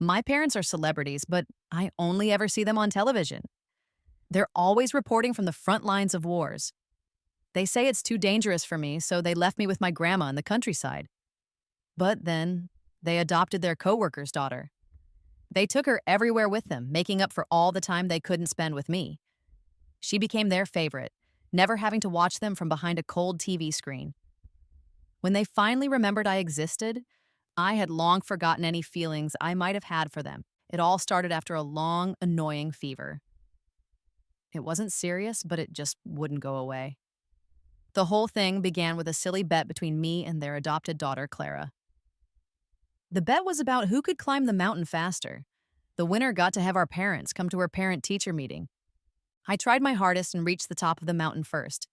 My parents are celebrities, but I only ever see them on television. They're always reporting from the front lines of wars. They say it's too dangerous for me, so they left me with my grandma in the countryside. But then they adopted their coworker's daughter. They took her everywhere with them, making up for all the time they couldn't spend with me. She became their favorite, never having to watch them from behind a cold TV screen. When they finally remembered I existed, I had long forgotten any feelings I might have had for them. It all started after a long, annoying fever. It wasn't serious, but it just wouldn't go away. The whole thing began with a silly bet between me and their adopted daughter, Clara. The bet was about who could climb the mountain faster. The winner got to have our parents come to her parent-teacher meeting. I tried my hardest and reached the top of the mountain first.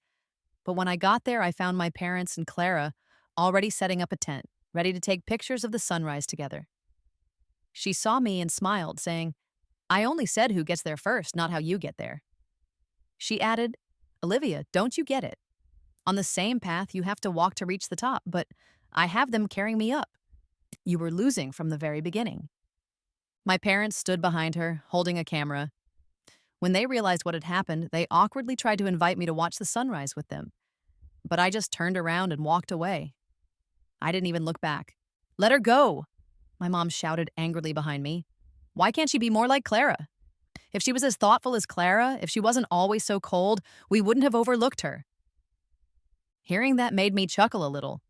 But when I got there, I found my parents and Clara already setting up a tent, ready to take pictures of the sunrise together. She saw me and smiled, saying, "I only said who gets there first, not how you get there." She added, "Olivia, don't you get it? On the same path, you have to walk to reach the top, but I have them carrying me up. You were losing from the very beginning." My parents stood behind her, holding a camera. When they realized what had happened, they awkwardly tried to invite me to watch the sunrise with them. But I just turned around and walked away. I didn't even look back. "Let her go!" my mom shouted angrily behind me. "Why can't she be more like Clara? If she was as thoughtful as Clara, if she wasn't always so cold, we wouldn't have overlooked her." Hearing that made me chuckle a little.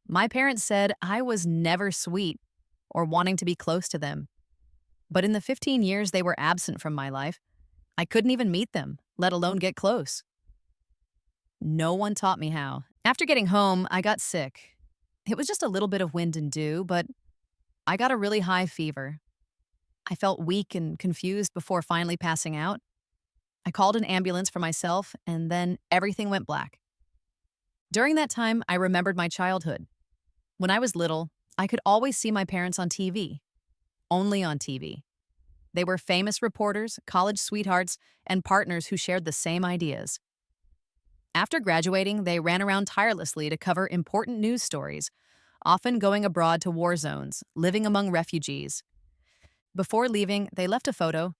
My parents said I was never sweet or wanting to be close to them. But in the 15 years they were absent from my life, I couldn't even meet them, let alone get close. No one taught me how. After getting home, I got sick. It was just a little bit of wind and dew, but I got a really high fever. I felt weak and confused before finally passing out. I called an ambulance for myself, and then everything went black. During that time, I remembered my childhood. When I was little, I could always see my parents on TV. Only on TV. They were famous reporters, college sweethearts, and partners who shared the same ideas. After graduating, they ran around tirelessly to cover important news stories, often going abroad to war zones, living among refugees. Before leaving, they left a photo.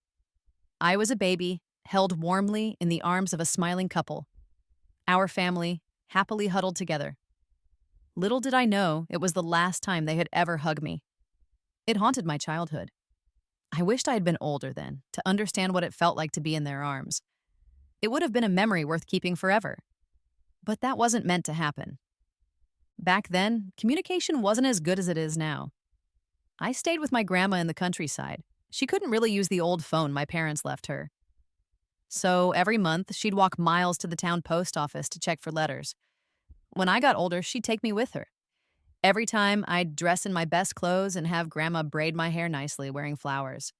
I was a baby, held warmly in the arms of a smiling couple. Our family, happily huddled together. Little did I know it was the last time they had ever hugged me. It haunted my childhood. I wished I had been older then, to understand what it felt like to be in their arms. It would have been a memory worth keeping forever. But that wasn't meant to happen. Back then, communication wasn't as good as it is now. I stayed with my grandma in the countryside. She couldn't really use the old phone my parents left her. So every month, she'd walk miles to the town post office to check for letters. When I got older, she'd take me with her. Every time, I'd dress in my best clothes and have Grandma braid my hair nicely, wearing flowers.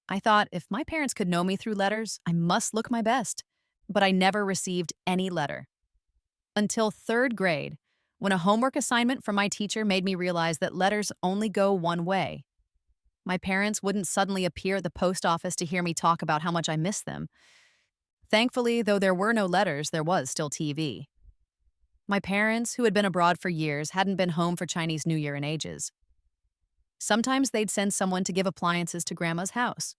I thought if my parents could know me through letters, I must look my best. But I never received any letter. Until third grade, when a homework assignment from my teacher made me realize that letters only go one way. My parents wouldn't suddenly appear at the post office to hear me talk about how much I missed them. Thankfully, though there were no letters, there was still TV. My parents, who had been abroad for years, hadn't been home for Chinese New Year in ages. Sometimes they'd send someone to give appliances to Grandma's house.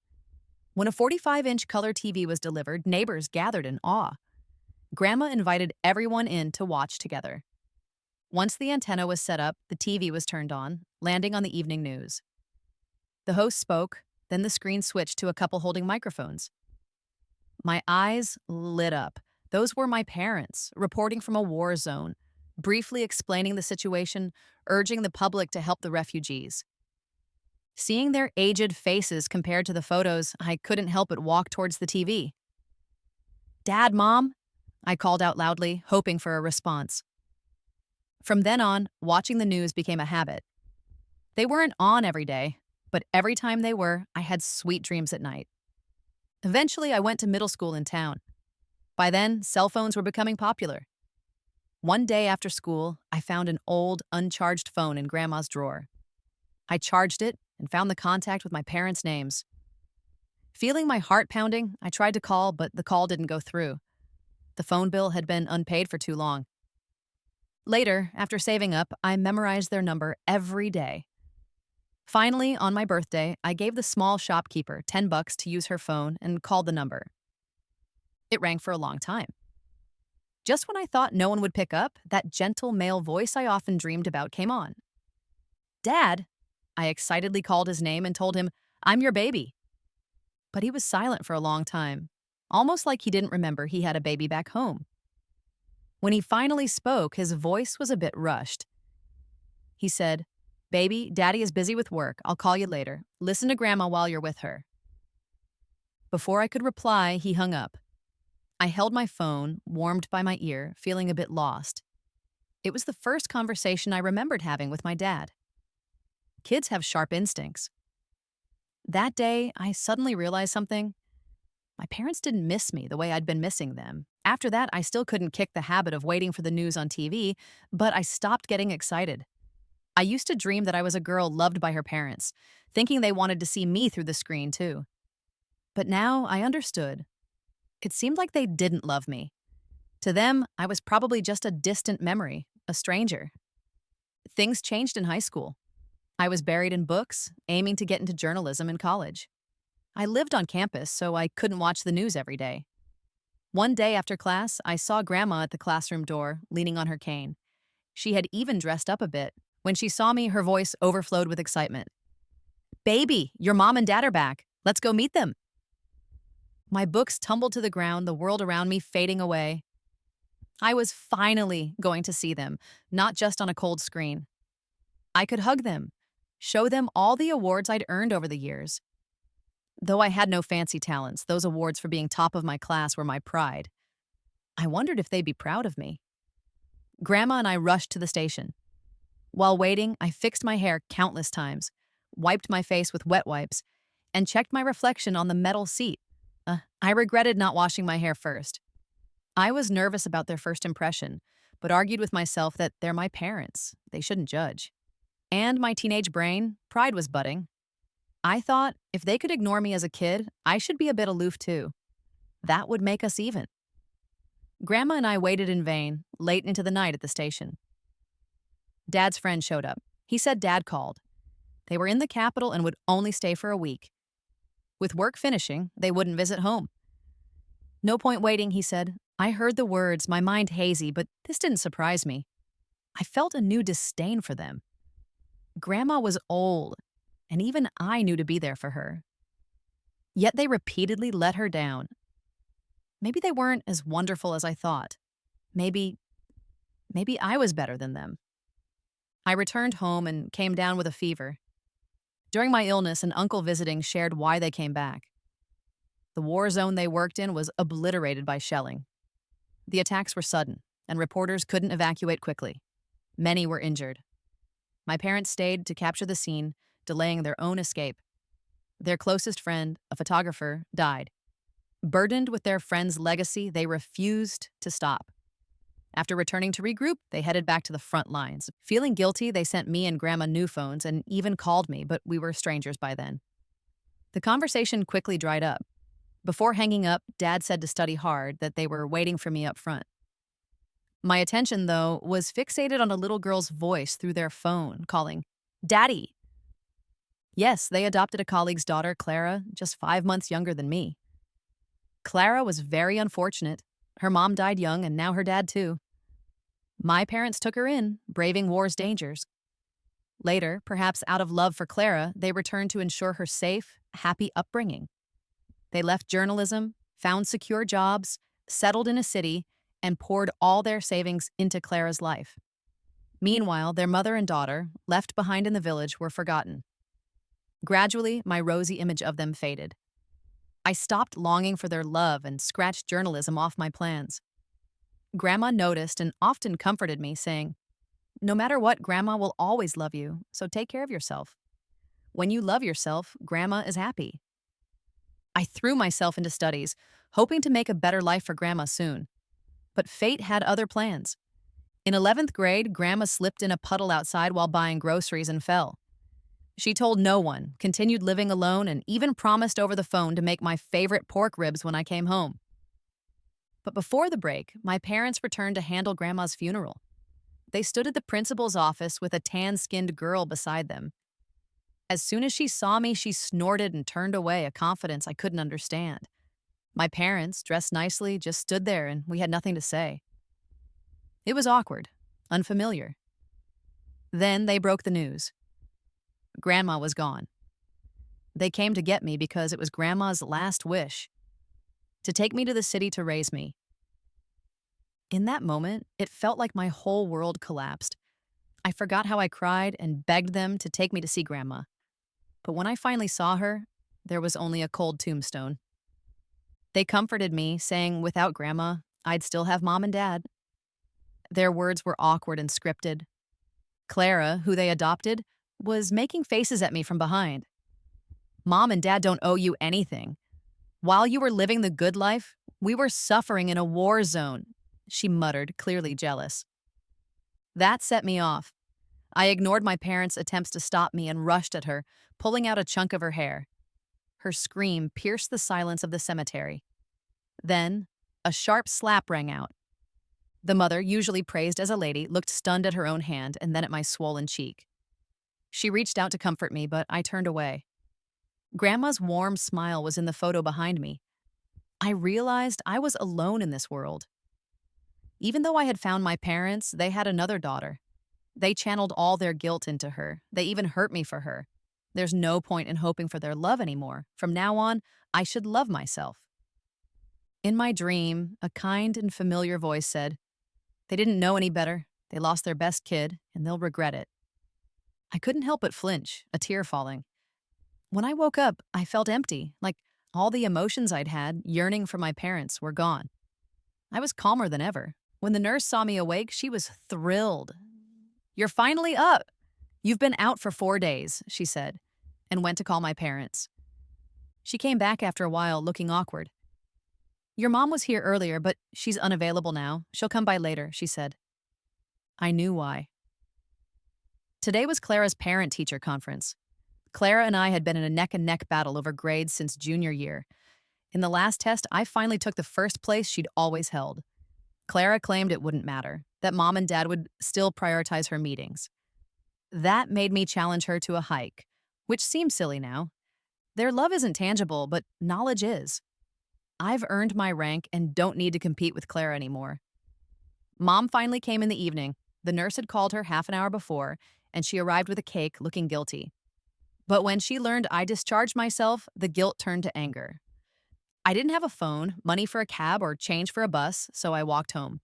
When a 45-inch color TV was delivered, neighbors gathered in awe. Grandma invited everyone in to watch together. Once the antenna was set up, the TV was turned on, landing on the evening news. The host spoke, then the screen switched to a couple holding microphones. My eyes lit up. Those were my parents, reporting from a war zone, briefly explaining the situation, urging the public to help the refugees. Seeing their aged faces compared to the photos, I couldn't help but walk towards the TV. "Dad, Mom," I called out loudly, hoping for a response. From then on, watching the news became a habit. They weren't on every day, but every time they were, I had sweet dreams at night. Eventually, I went to middle school in town. By then, cell phones were becoming popular. One day after school, I found an old, uncharged phone in Grandma's drawer. I charged it and found the contact with my parents' names. Feeling my heart pounding, I tried to call, but the call didn't go through. The phone bill had been unpaid for too long. Later, after saving up, I memorized their number every day. Finally, on my birthday, I gave the small shopkeeper $10 to use her phone and called the number. It rang for a long time. Just when I thought no one would pick up, that gentle male voice I often dreamed about came on. Dad! I excitedly called his name and told him, I'm your baby. But he was silent for a long time, almost like he didn't remember he had a baby back home. When he finally spoke, his voice was a bit rushed. He said, Baby, Daddy is busy with work. I'll call you later. Listen to Grandma while you're with her. Before I could reply, he hung up. I held my phone, warmed by my ear, feeling a bit lost. It was the first conversation I remembered having with my dad. Kids have sharp instincts. That day, I suddenly realized something. My parents didn't miss me the way I'd been missing them. After that, I still couldn't kick the habit of waiting for the news on TV, but I stopped getting excited. I used to dream that I was a girl loved by her parents, thinking they wanted to see me through the screen too. But now I understood. It seemed like they didn't love me. To them, I was probably just a distant memory, a stranger. Things changed in high school. I was buried in books, aiming to get into journalism in college. I lived on campus, so I couldn't watch the news every day. One day after class, I saw Grandma at the classroom door, leaning on her cane. She had even dressed up a bit. When she saw me, her voice overflowed with excitement. Baby, your mom and dad are back. Let's go meet them. My books tumbled to the ground, the world around me fading away. I was finally going to see them, not just on a cold screen. I could hug them, show them all the awards I'd earned over the years. Though I had no fancy talents, those awards for being top of my class were my pride. I wondered if they'd be proud of me. Grandma and I rushed to the station. While waiting, I fixed my hair countless times, wiped my face with wet wipes, and checked my reflection on the metal seat. I regretted not washing my hair first. I was nervous about their first impression, but argued with myself that they're my parents. They shouldn't judge. And my teenage brain, pride was budding. I thought if they could ignore me as a kid, I should be a bit aloof too. That would make us even. Grandma and I waited in vain, late into the night at the station. Dad's friend showed up. He said Dad called. They were in the capital and would only stay for a week. With work finishing, they wouldn't visit home. No point waiting, he said. I heard the words, my mind hazy, but this didn't surprise me. I felt a new disdain for them. Grandma was old, and even I knew to be there for her. Yet they repeatedly let her down. Maybe they weren't as wonderful as I thought. Maybe I was better than them. I returned home and came down with a fever. During my illness, an uncle visiting shared why they came back. The war zone they worked in was obliterated by shelling. The attacks were sudden, and reporters couldn't evacuate quickly. Many were injured. My parents stayed to capture the scene, delaying their own escape. Their closest friend, a photographer, died. Burdened with their friend's legacy, they refused to stop. After returning to regroup, they headed back to the front lines. Feeling guilty, they sent me and Grandma new phones and even called me, but we were strangers by then. The conversation quickly dried up. Before hanging up, Dad said to study hard, that they were waiting for me up front. My attention, though, was fixated on a little girl's voice through their phone, calling, Daddy! Yes, they adopted a colleague's daughter, Clara, just 5 months younger than me. Clara was very unfortunate. Her mom died young, and now her dad, too. My parents took her in, braving war's dangers. Later, perhaps out of love for Clara, they returned to ensure her safe, happy upbringing. They left journalism, found secure jobs, settled in a city, and poured all their savings into Clara's life. Meanwhile, their mother and daughter, left behind in the village, were forgotten. Gradually, my rosy image of them faded. I stopped longing for their love and scratched journalism off my plans. Grandma noticed and often comforted me, saying, No matter what, Grandma will always love you, so take care of yourself. When you love yourself, Grandma is happy. I threw myself into studies, hoping to make a better life for Grandma soon. But fate had other plans. In 11th grade, Grandma slipped in a puddle outside while buying groceries and fell. She told no one, continued living alone, and even promised over the phone to make my favorite pork ribs when I came home. But before the break, my parents returned to handle Grandma's funeral. They stood at the principal's office with a tan-skinned girl beside them. As soon as she saw me, she snorted and turned away, a confidence I couldn't understand. My parents, dressed nicely, just stood there and we had nothing to say. It was awkward, unfamiliar. Then they broke the news. Grandma was gone. They came to get me because it was Grandma's last wish to take me to the city to raise me. In that moment, it felt like my whole world collapsed. I forgot how I cried and begged them to take me to see Grandma. But when I finally saw her, there was only a cold tombstone. They comforted me, saying without Grandma, I'd still have Mom and Dad. Their words were awkward and scripted. Clara, who they adopted, was making faces at me from behind. Mom and Dad don't owe you anything. While you were living the good life, we were suffering in a war zone, she muttered, clearly jealous. That set me off. I ignored my parents' attempts to stop me and rushed at her, pulling out a chunk of her hair. Her scream pierced the silence of the cemetery. Then, a sharp slap rang out. The mother, usually praised as a lady, looked stunned at her own hand and then at my swollen cheek. She reached out to comfort me, but I turned away. Grandma's warm smile was in the photo behind me. I realized I was alone in this world. Even though I had found my parents, they had another daughter. They channeled all their guilt into her. They even hurt me for her. There's no point in hoping for their love anymore. From now on, I should love myself. In my dream, a kind and familiar voice said, "They didn't know any better. They lost their best kid, and they'll regret it." I couldn't help but flinch, a tear falling. When I woke up, I felt empty, like all the emotions I'd had, yearning for my parents, were gone. I was calmer than ever. When the nurse saw me awake, she was thrilled. "You're finally up. You've been out for 4 days," she said, and went to call my parents. She came back after a while, looking awkward. "Your mom was here earlier, but she's unavailable now. She'll come by later," she said. I knew why. Today was Clara's parent-teacher conference. Clara and I had been in a neck-and-neck battle over grades since junior year. In the last test, I finally took the first place she'd always held. Clara claimed it wouldn't matter, that Mom and Dad would still prioritize her meetings. That made me challenge her to a hike, which seems silly now. Their love isn't tangible, but knowledge is. I've earned my rank and don't need to compete with Clara anymore. Mom finally came in the evening. The nurse had called her half an hour before, and she arrived with a cake, looking guilty. But when she learned I discharged myself, the guilt turned to anger. I didn't have a phone, money for a cab, or change for a bus, so I walked home.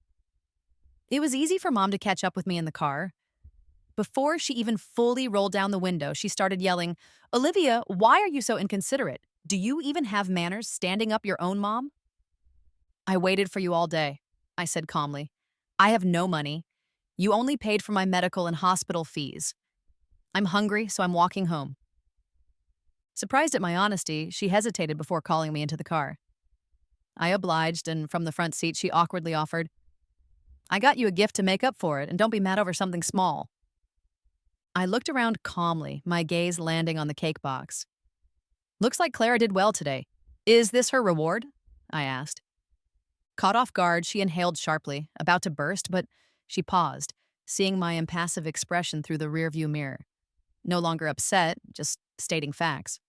It was easy for Mom to catch up with me in the car. Before she even fully rolled down the window, she started yelling, "Olivia, why are you so inconsiderate? Do you even have manners standing up your own mom?" "I waited for you all day," I said calmly. "I have no money. You only paid for my medical and hospital fees. I'm hungry, so I'm walking home." Surprised at my honesty, she hesitated before calling me into the car. I obliged, and from the front seat she awkwardly offered, "I got you a gift to make up for it, and don't be mad over something small." I looked around calmly, my gaze landing on the cake box. "Looks like Clara did well today. Is this her reward?" I asked. Caught off guard, she inhaled sharply, about to burst, but she paused, seeing my impassive expression through the rearview mirror. No longer upset, just stating facts.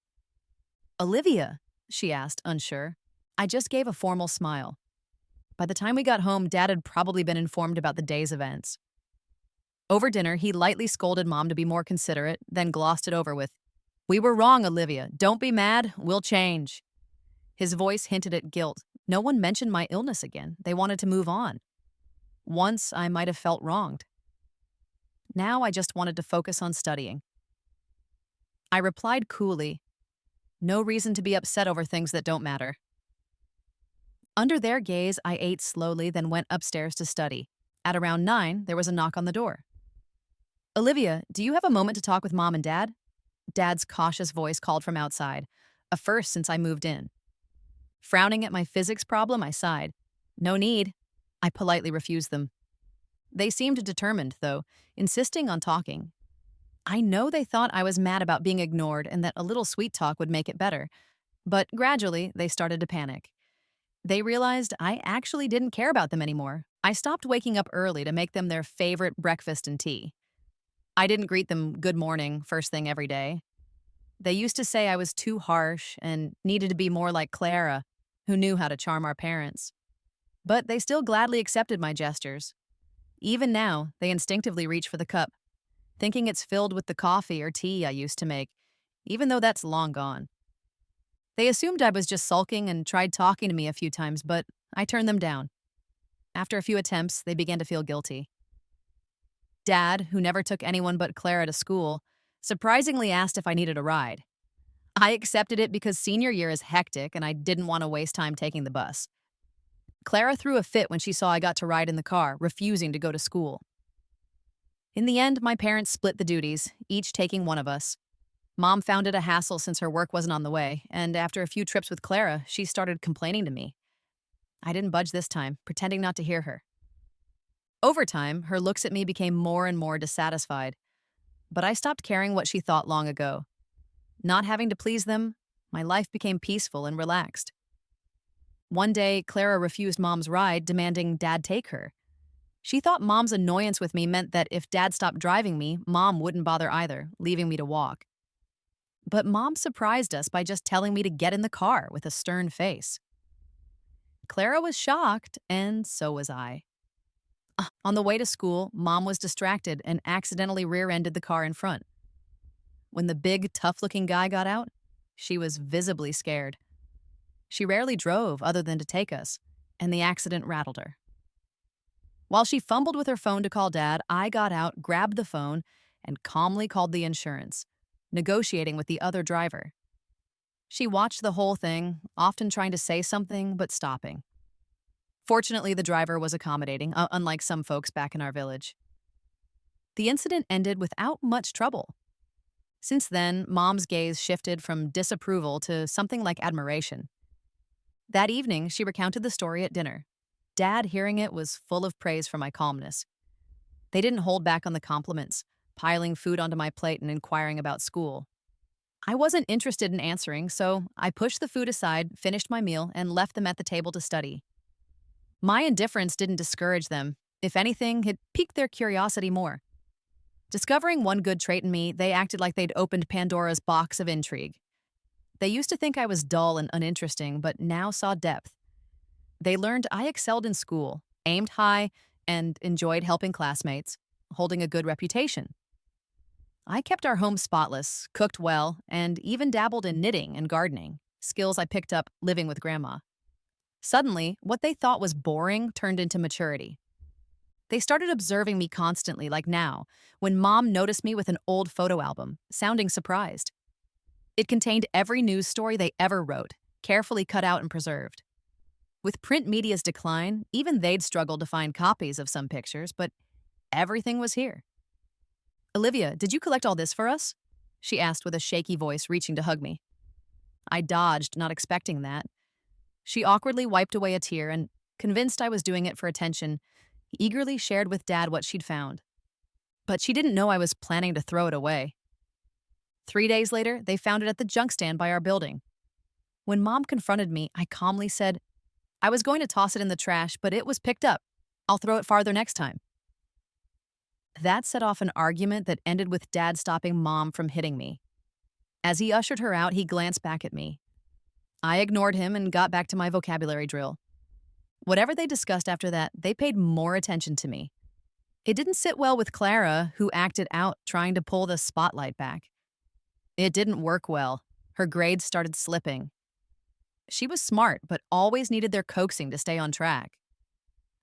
"Olivia?" she asked, unsure. I just gave a formal smile. By the time we got home, Dad had probably been informed about the day's events. Over dinner, he lightly scolded Mom to be more considerate, then glossed it over with, "We were wrong, Olivia. Don't be mad. We'll change." His voice hinted at guilt. No one mentioned my illness again. They wanted to move on. Once, I might have felt wronged. Now I just wanted to focus on studying. I replied coolly, "No reason to be upset over things that don't matter." Under their gaze, I ate slowly, then went upstairs to study. At around 9, there was a knock on the door. "Olivia, do you have a moment to talk with Mom and Dad?" Dad's cautious voice called from outside, a first since I moved in. Frowning at my physics problem, I sighed. "No need." I politely refused them. They seemed determined, though, insisting on talking. I know they thought I was mad about being ignored and that a little sweet talk would make it better, but gradually they started to panic. They realized I actually didn't care about them anymore. I stopped waking up early to make them their favorite breakfast and tea. I didn't greet them good morning first thing every day. They used to say I was too harsh and needed to be more like Clara, who knew how to charm our parents. But they still gladly accepted my gestures. Even now, they instinctively reach for the cup, thinking it's filled with the coffee or tea I used to make, even though that's long gone. They assumed I was just sulking and tried talking to me a few times, but I turned them down. After a few attempts, they began to feel guilty. Dad, who never took anyone but Clara to school, surprisingly asked if I needed a ride. I accepted it because senior year is hectic and I didn't want to waste time taking the bus. Clara threw a fit when she saw I got to ride in the car, refusing to go to school. In the end, my parents split the duties, each taking one of us. Mom found it a hassle since her work wasn't on the way, and after a few trips with Clara, she started complaining to me. I didn't budge this time, pretending not to hear her. Over time, her looks at me became more and more dissatisfied, but I stopped caring what she thought long ago. Not having to please them, my life became peaceful and relaxed. One day, Clara refused Mom's ride, demanding Dad take her. She thought Mom's annoyance with me meant that if Dad stopped driving me, Mom wouldn't bother either, leaving me to walk. But Mom surprised us by just telling me to get in the car with a stern face. Clara was shocked, and so was I. On the way to school, Mom was distracted and accidentally rear-ended the car in front. When the big, tough-looking guy got out, she was visibly scared. She rarely drove other than to take us, and the accident rattled her. While she fumbled with her phone to call Dad, I got out, grabbed the phone, and calmly called the insurance, negotiating with the other driver. She watched the whole thing, often trying to say something but stopping. Fortunately, the driver was accommodating, unlike some folks back in our village. The incident ended without much trouble. Since then, Mom's gaze shifted from disapproval to something like admiration. That evening, she recounted the story at dinner. Dad, hearing it, was full of praise for my calmness. They didn't hold back on the compliments, piling food onto my plate and inquiring about school. I wasn't interested in answering, so I pushed the food aside, finished my meal, and left them at the table to study. My indifference didn't discourage them. If anything, it piqued their curiosity more. Discovering one good trait in me, they acted like they'd opened Pandora's box of intrigue. They used to think I was dull and uninteresting, but now saw depth. They learned I excelled in school, aimed high, and enjoyed helping classmates, holding a good reputation. I kept our home spotless, cooked well, and even dabbled in knitting and gardening, skills I picked up living with Grandma. Suddenly, what they thought was boring turned into maturity. They started observing me constantly, like now, when Mom noticed me with an old photo album, sounding surprised. It contained every news story they ever wrote, carefully cut out and preserved. With print media's decline, even they'd struggled to find copies of some pictures, but everything was here. "Olivia, did you collect all this for us?" she asked with a shaky voice, reaching to hug me. I dodged, not expecting that. She awkwardly wiped away a tear and, convinced I was doing it for attention, eagerly shared with Dad what she'd found. But she didn't know I was planning to throw it away. 3 days later, they found it at the junk stand by our building. When Mom confronted me, I calmly said, "I was going to toss it in the trash, but it was picked up. I'll throw it farther next time." That set off an argument that ended with Dad stopping Mom from hitting me. As he ushered her out, he glanced back at me. I ignored him and got back to my vocabulary drill. Whatever they discussed after that, they paid more attention to me. It didn't sit well with Clara, who acted out, trying to pull the spotlight back. It didn't work well. Her grades started slipping. She was smart, but always needed their coaxing to stay on track.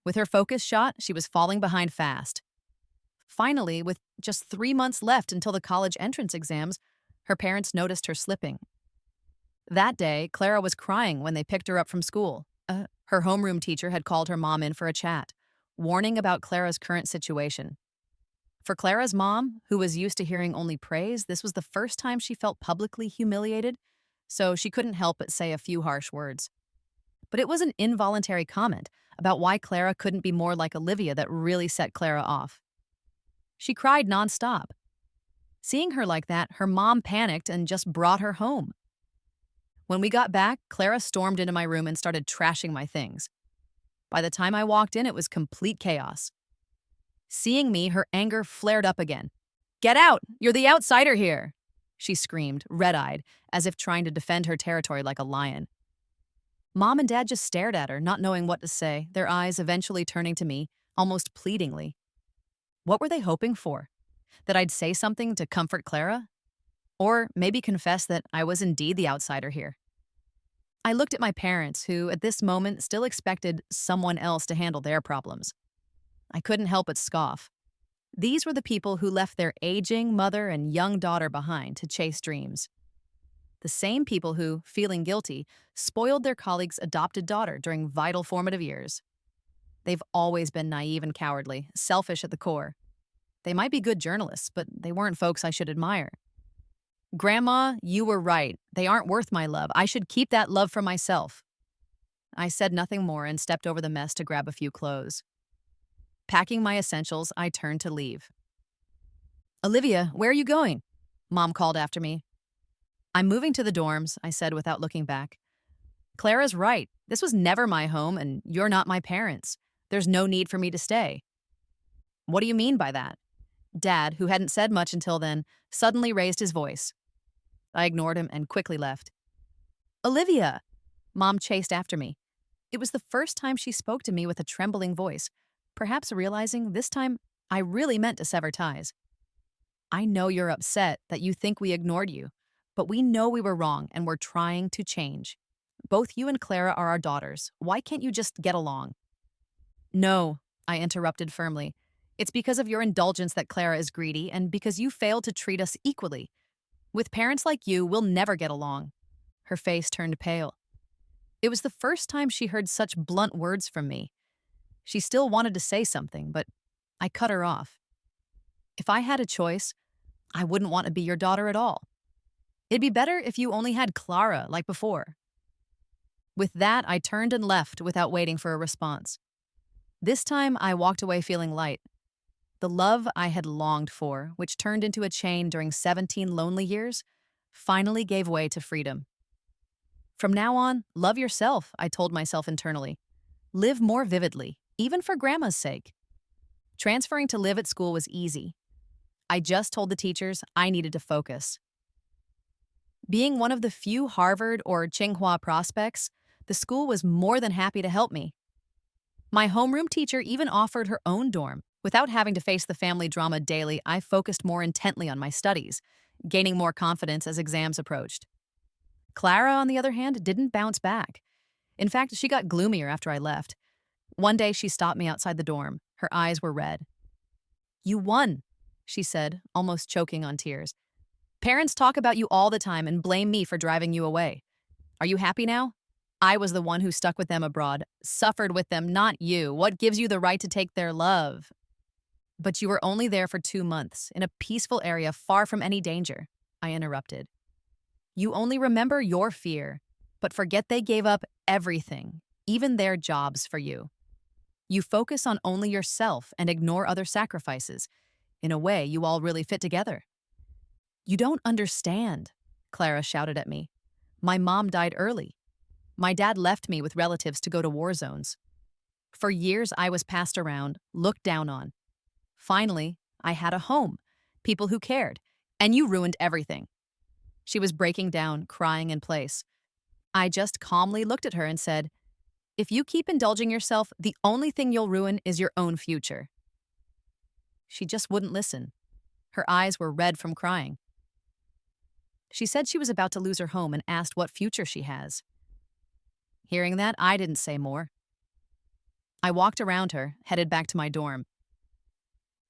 With her focus shot, she was falling behind fast. Finally, with just 3 months left until the college entrance exams, her parents noticed her slipping. That day, Clara was crying when they picked her up from school. Her homeroom teacher had called her mom in for a chat, warning about Clara's current situation. For Clara's mom, who was used to hearing only praise, this was the first time she felt publicly humiliated, so she couldn't help but say a few harsh words. But it was an involuntary comment about why Clara couldn't be more like Olivia that really set Clara off. She cried nonstop. Seeing her like that, her mom panicked and just brought her home. When we got back, Clara stormed into my room and started trashing my things. By the time I walked in, it was complete chaos. Seeing me, her anger flared up again. "Get out! You're the outsider here!" she screamed, red-eyed, as if trying to defend her territory like a lion. Mom and Dad just stared at her, not knowing what to say, their eyes eventually turning to me, almost pleadingly. What were they hoping for? That I'd say something to comfort Clara? Or maybe confess that I was indeed the outsider here? I looked at my parents, who at this moment still expected someone else to handle their problems. I couldn't help but scoff. These were the people who left their aging mother and young daughter behind to chase dreams. The same people who, feeling guilty, spoiled their colleague's adopted daughter during vital formative years. They've always been naive and cowardly, selfish at the core. They might be good journalists, but they weren't folks I should admire. Grandma, you were right. They aren't worth my love. I should keep that love for myself. I said nothing more and stepped over the mess to grab a few clothes. Packing my essentials, I turned to leave. Olivia, where are you going? Mom called after me. I'm moving to the dorms, I said without looking back. Clara's right. This was never my home, and you're not my parents. There's no need for me to stay. What do you mean by that? Dad, who hadn't said much until then, suddenly raised his voice. I ignored him and quickly left. Olivia! Mom chased after me. It was the first time she spoke to me with a trembling voice, perhaps realizing this time I really meant to sever ties. I know you're upset that you think we ignored you, but we know we were wrong and we're trying to change. Both you and Clara are our daughters. Why can't you just get along? No, I interrupted firmly. It's because of your indulgence that Clara is greedy and because you failed to treat us equally. With parents like you, we'll never get along. Her face turned pale. It was the first time she heard such blunt words from me. She still wanted to say something, but I cut her off. If I had a choice, I wouldn't want to be your daughter at all. It'd be better if you only had Clara like before. With that, I turned and left without waiting for a response. This time, I walked away feeling light. The love I had longed for, which turned into a chain during 17 lonely years, finally gave way to freedom. From now on, love yourself, I told myself internally. Live more vividly, even for Grandma's sake. Transferring to live at school was easy. I just told the teachers I needed to focus. Being one of the few Harvard or Tsinghua prospects, the school was more than happy to help me. My homeroom teacher even offered her own dorm. Without having to face the family drama daily, I focused more intently on my studies, gaining more confidence as exams approached. Clara, on the other hand, didn't bounce back. In fact, she got gloomier after I left. One day, she stopped me outside the dorm. Her eyes were red. You won, she said, almost choking on tears. Parents talk about you all the time and blame me for driving you away. Are you happy now? I was the one who stuck with them abroad, suffered with them, not you. What gives you the right to take their love? But you were only there for 2 months, in a peaceful area far from any danger, I interrupted. You only remember your fear, but forget they gave up everything, even their jobs for you. You focus on only yourself and ignore other sacrifices. In a way, you all really fit together. You don't understand, Clara shouted at me. My mom died early. My dad left me with relatives to go to war zones. For years, I was passed around, looked down on. Finally, I had a home, people who cared, and you ruined everything. She was breaking down, crying in place. I just calmly looked at her and said, if you keep indulging yourself, the only thing you'll ruin is your own future. She just wouldn't listen. Her eyes were red from crying. She said she was about to lose her home and asked what future she has. Hearing that, I didn't say more. I walked around her, headed back to my dorm.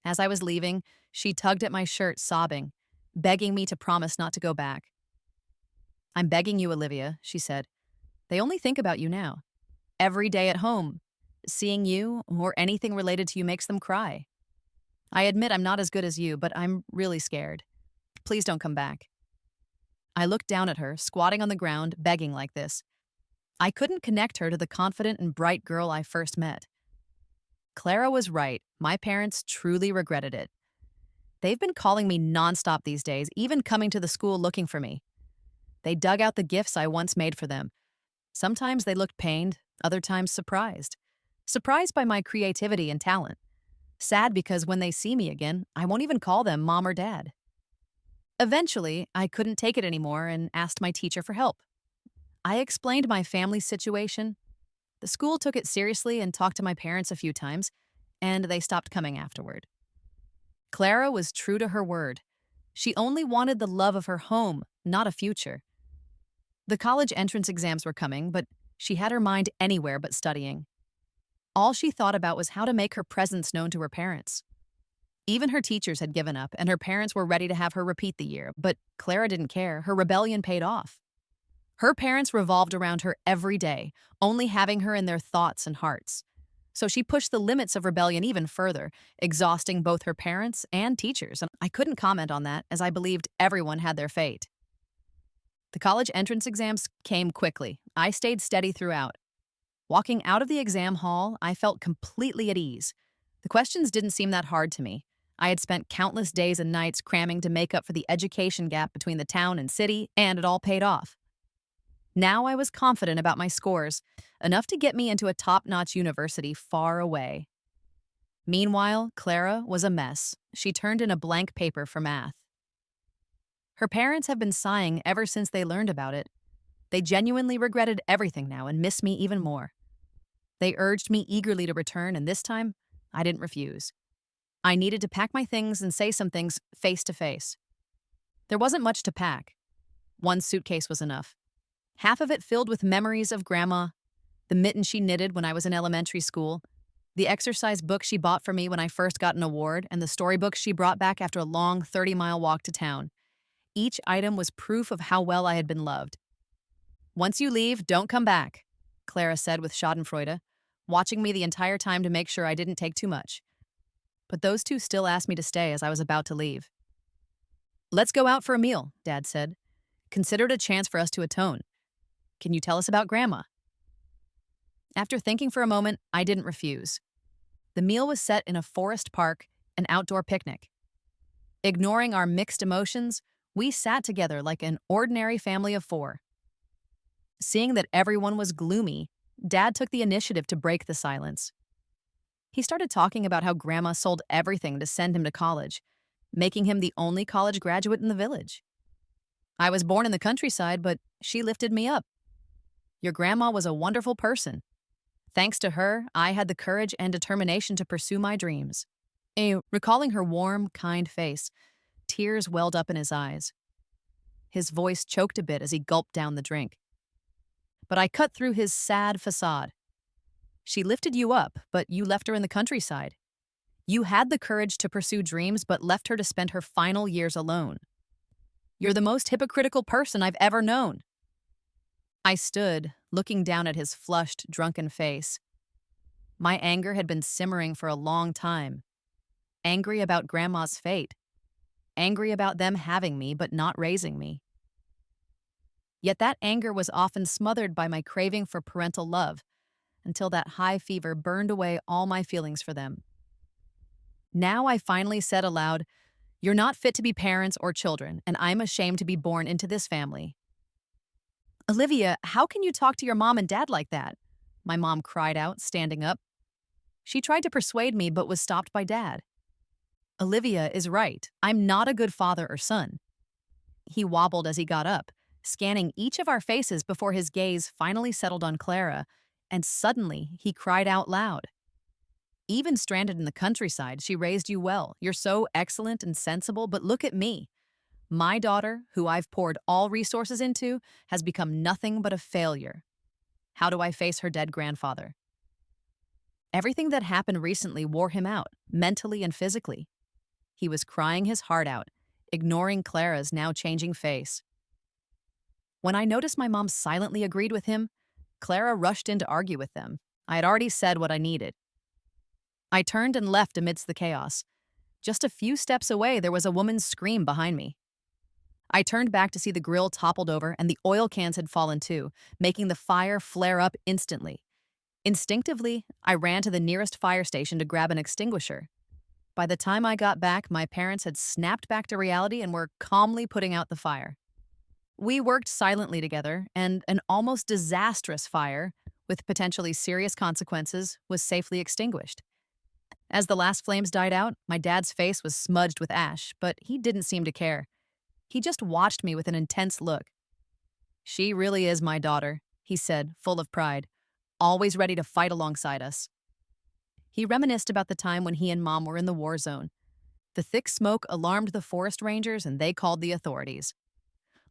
As I was leaving, she tugged at my shirt, sobbing, begging me to promise not to go back. I'm begging you, Olivia, she said. They only think about you now. Every day at home, seeing you or anything related to you makes them cry. I admit I'm not as good as you, but I'm really scared. Please don't come back. I looked down at her, squatting on the ground, begging like this. I couldn't connect her to the confident and bright girl I first met. Clara was right. My parents truly regretted it. They've been calling me nonstop these days, even coming to the school looking for me. They dug out the gifts I once made for them. Sometimes they looked pained, other times surprised. Surprised by my creativity and talent. Sad because when they see me again, I won't even call them mom or dad. Eventually, I couldn't take it anymore and asked my teacher for help. I explained my family's situation. The school took it seriously and talked to my parents a few times, and they stopped coming afterward. Clara was true to her word. She only wanted the love of her home, not a future. The college entrance exams were coming, but she had her mind anywhere but studying. All she thought about was how to make her presence known to her parents. Even her teachers had given up, and her parents were ready to have her repeat the year, but Clara didn't care. Her rebellion paid off. Her parents revolved around her every day, only having her in their thoughts and hearts. So she pushed the limits of rebellion even further, exhausting both her parents and teachers, and I couldn't comment on that as I believed everyone had their fate. The college entrance exams came quickly. I stayed steady throughout. Walking out of the exam hall, I felt completely at ease. The questions didn't seem that hard to me. I had spent countless days and nights cramming to make up for the education gap between the town and city, and it all paid off. Now I was confident about my scores, enough to get me into a top-notch university far away. Meanwhile, Clara was a mess. She turned in a blank paper for math. Her parents have been sighing ever since they learned about it. They genuinely regretted everything now and miss me even more. They urged me eagerly to return, and this time, I didn't refuse. I needed to pack my things and say some things face to face. There wasn't much to pack. One suitcase was enough. Half of it filled with memories of Grandma, the mitten she knitted when I was in elementary school, the exercise book she bought for me when I first got an award, and the storybooks she brought back after a long 30-mile walk to town. Each item was proof of how well I had been loved. "Once you leave, don't come back," Clara said with schadenfreude, watching me the entire time to make sure I didn't take too much. But those two still asked me to stay as I was about to leave. "Let's go out for a meal," Dad said. "Consider it a chance for us to atone. Can you tell us about Grandma?" After thinking for a moment, I didn't refuse. The meal was set in a forest park, an outdoor picnic. Ignoring our mixed emotions, we sat together like an ordinary family of four. Seeing that everyone was gloomy, Dad took the initiative to break the silence. He started talking about how Grandma sold everything to send him to college, making him the only college graduate in the village. "I was born in the countryside, but she lifted me up. Your grandma was a wonderful person. Thanks to her, I had the courage and determination to pursue my dreams." Recalling her warm, kind face, tears welled up in his eyes. His voice choked a bit as he gulped down the drink. But I cut through his sad facade. "She lifted you up, but you left her in the countryside. You had the courage to pursue dreams, but left her to spend her final years alone. You're the most hypocritical person I've ever known." I stood, looking down at his flushed, drunken face. My anger had been simmering for a long time. Angry about Grandma's fate. Angry about them having me, but not raising me. Yet that anger was often smothered by my craving for parental love, until that high fever burned away all my feelings for them. Now I finally said aloud, "You're not fit to be parents or children, and I'm ashamed to be born into this family." "Olivia, how can you talk to your mom and dad like that?" my mom cried out, standing up. She tried to persuade me, but was stopped by Dad. "Olivia is right. I'm not a good father or son." He wobbled as he got up, scanning each of our faces before his gaze finally settled on Clara, and suddenly he cried out loud. "Even stranded in the countryside, she raised you well. You're so excellent and sensible, but look at me. My daughter, who I've poured all resources into, has become nothing but a failure. How do I face her dead grandfather?" Everything that happened recently wore him out, mentally and physically. He was crying his heart out, ignoring Clara's now changing face. When I noticed my mom silently agreed with him, Clara rushed in to argue with them. I had already said what I needed. I turned and left amidst the chaos. Just a few steps away, there was a woman's scream behind me. I turned back to see the grill toppled over and the oil cans had fallen too, making the fire flare up instantly. Instinctively, I ran to the nearest fire station to grab an extinguisher. By the time I got back, my parents had snapped back to reality and were calmly putting out the fire. We worked silently together, and an almost disastrous fire, with potentially serious consequences, was safely extinguished. As the last flames died out, my dad's face was smudged with ash, but he didn't seem to care. He just watched me with an intense look. She really is my daughter, he said, full of pride, always ready to fight alongside us. He reminisced about the time when he and Mom were in the war zone. The thick smoke alarmed the forest rangers and they called the authorities.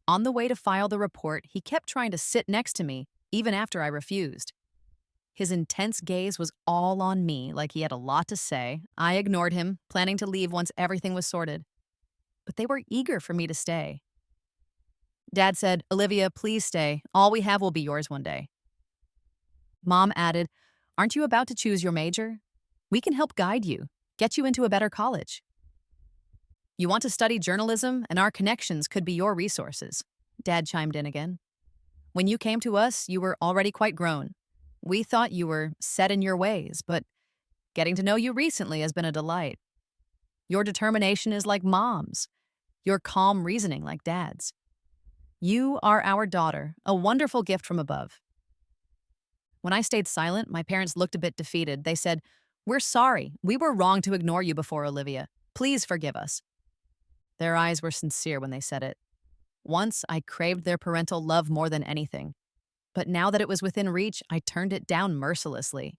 On the way to file the report, he kept trying to sit next to me, even after I refused. His intense gaze was all on me, like he had a lot to say. I ignored him, planning to leave once everything was sorted. But they were eager for me to stay. Dad said, "Olivia, please stay. All we have will be yours one day." Mom added, "Aren't you about to choose your major? We can help guide you, get you into a better college. You want to study journalism, and our connections could be your resources." Dad chimed in again. "When you came to us, you were already quite grown. We thought you were set in your ways, but getting to know you recently has been a delight. Your determination is like Mom's, your calm reasoning like Dad's. You are our daughter, a wonderful gift from above." When I stayed silent, my parents looked a bit defeated. They said, "We're sorry. We were wrong to ignore you before, Olivia. Please forgive us." Their eyes were sincere when they said it. Once, I craved their parental love more than anything. But now that it was within reach, I turned it down mercilessly.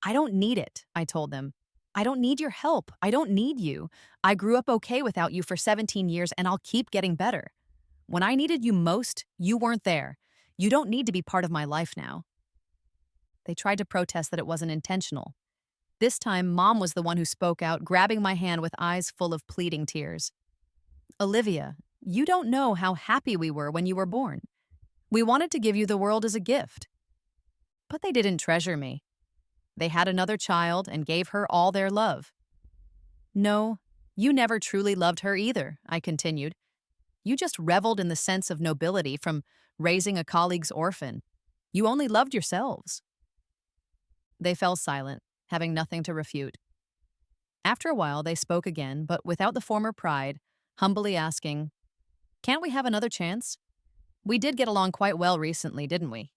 "I don't need it," I told them. "I don't need your help. I don't need you. I grew up okay without you for 17 years, and I'll keep getting better. When I needed you most, you weren't there. You don't need to be part of my life now." They tried to protest that it wasn't intentional. This time, Mom was the one who spoke out, grabbing my hand with eyes full of pleading tears. "Olivia, you don't know how happy we were when you were born. We wanted to give you the world as a gift. But they didn't treasure me. They had another child and gave her all their love. No, you never truly loved her either," I continued. "You just reveled in the sense of nobility from raising a colleague's orphan. You only loved yourselves." They fell silent, having nothing to refute. After a while, they spoke again, but without the former pride, humbly asking, "Can't we have another chance? We did get along quite well recently, didn't we?"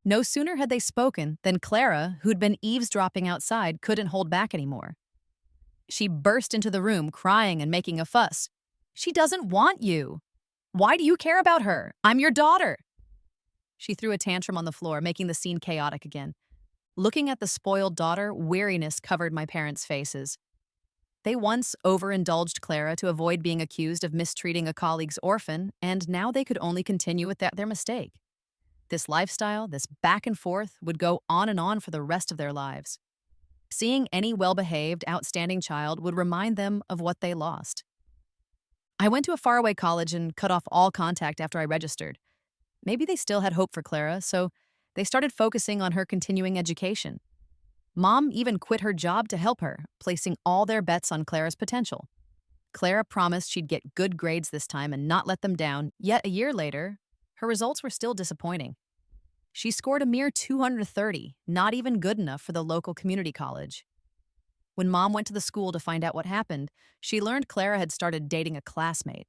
No sooner had they spoken than Clara, who'd been eavesdropping outside, couldn't hold back anymore. She burst into the room, crying and making a fuss. "She doesn't want you. Why do you care about her? I'm your daughter." She threw a tantrum on the floor, making the scene chaotic again. Looking at the spoiled daughter, weariness covered my parents' faces. They once overindulged Clara to avoid being accused of mistreating a colleague's orphan, and now they could only continue with their mistake. This lifestyle, this back and forth, would go on and on for the rest of their lives. Seeing any well-behaved, outstanding child would remind them of what they lost. I went to a faraway college and cut off all contact after I registered. Maybe they still had hope for Clara, so they started focusing on her continuing education. Mom even quit her job to help her, placing all their bets on Clara's potential. Clara promised she'd get good grades this time and not let them down, yet a year later, her results were still disappointing. She scored a mere 230, not even good enough for the local community college. When Mom went to the school to find out what happened, she learned Clara had started dating a classmate.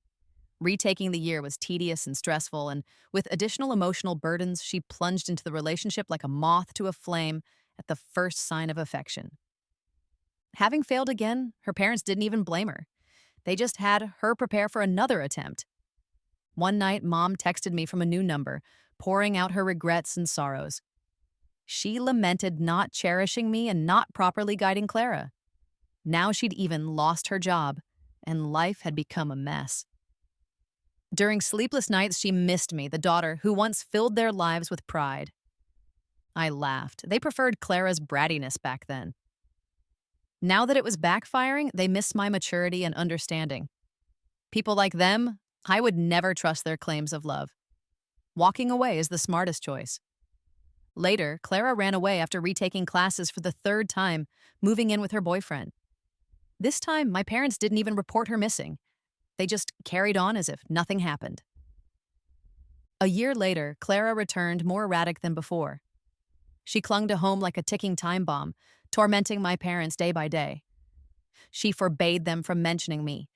Retaking the year was tedious and stressful, and with additional emotional burdens, she plunged into the relationship like a moth to a flame at the first sign of affection. Having failed again, her parents didn't even blame her. They just had her prepare for another attempt. One night, Mom texted me from a new number, pouring out her regrets and sorrows. She lamented not cherishing me and not properly guiding Clara. Now she'd even lost her job, and life had become a mess. During sleepless nights, she missed me, the daughter who once filled their lives with pride. I laughed. They preferred Clara's brattiness back then. Now that it was backfiring, they missed my maturity and understanding. People like them, I would never trust their claims of love. Walking away is the smartest choice. Later, Clara ran away after retaking classes for the third time, moving in with her boyfriend. This time, my parents didn't even report her missing. They just carried on as if nothing happened. A year later, Clara returned more erratic than before. She clung to home like a ticking time bomb, tormenting my parents day by day. She forbade them from mentioning me.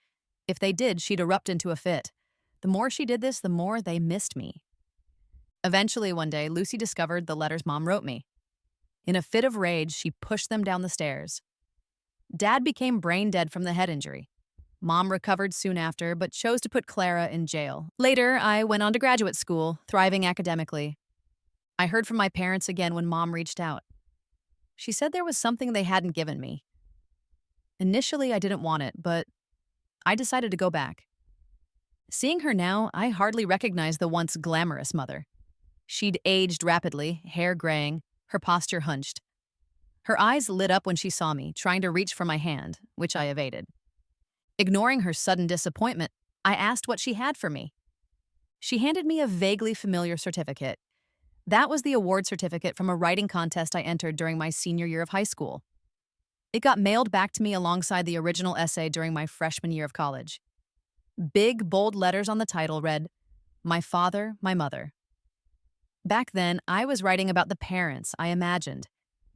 If they did, she'd erupt into a fit. The more she did this, the more they missed me. Eventually, one day, Lucy discovered the letters Mom wrote me. In a fit of rage, she pushed them down the stairs. Dad became brain dead from the head injury. Mom recovered soon after, but chose to put Clara in jail. Later, I went on to graduate school, thriving academically. I heard from my parents again when Mom reached out. She said there was something they hadn't given me. Initially, I didn't want it, but I decided to go back. Seeing her now, I hardly recognized the once glamorous mother. She'd aged rapidly, hair graying, her posture hunched. Her eyes lit up when she saw me, trying to reach for my hand, which I evaded. Ignoring her sudden disappointment, I asked what she had for me. She handed me a vaguely familiar certificate. That was the award certificate from a writing contest I entered during my senior year of high school. It got mailed back to me alongside the original essay during my freshman year of college. Big, bold letters on the title read, "My Father, My Mother." Back then, I was writing about the parents I imagined,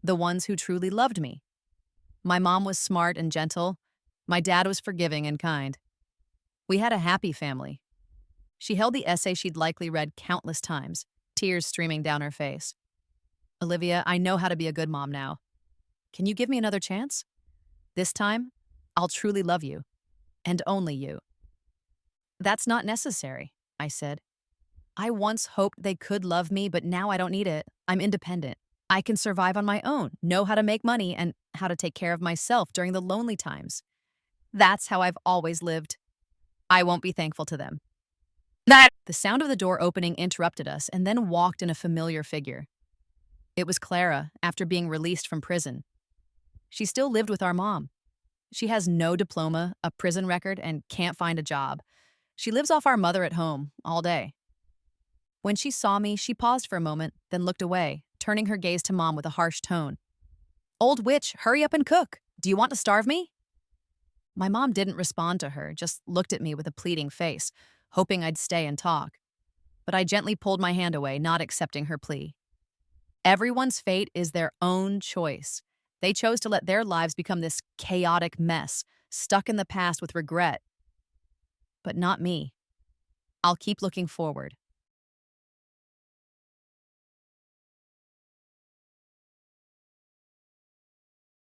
the ones who truly loved me. My mom was smart and gentle. My dad was forgiving and kind. We had a happy family. She held the essay she'd likely read countless times, tears streaming down her face. "Olivia, I know how to be a good mom now. Can you give me another chance? This time, I'll truly love you, and only you." "That's not necessary," I said. "I once hoped they could love me, but now I don't need it. I'm independent. I can survive on my own, know how to make money, and how to take care of myself during the lonely times. That's how I've always lived. I won't be thankful to them." The sound of the door opening interrupted us and then walked in a familiar figure. It was Clara, after being released from prison. She still lived with our mom. She has no diploma, a prison record, and can't find a job. She lives off our mother at home all day. When she saw me, she paused for a moment, then looked away, turning her gaze to Mom with a harsh tone. "Old witch, hurry up and cook. Do you want to starve me?" My mom didn't respond to her, just looked at me with a pleading face, hoping I'd stay and talk. But I gently pulled my hand away, not accepting her plea. Everyone's fate is their own choice. They chose to let their lives become this chaotic mess, stuck in the past with regret. But not me. I'll keep looking forward.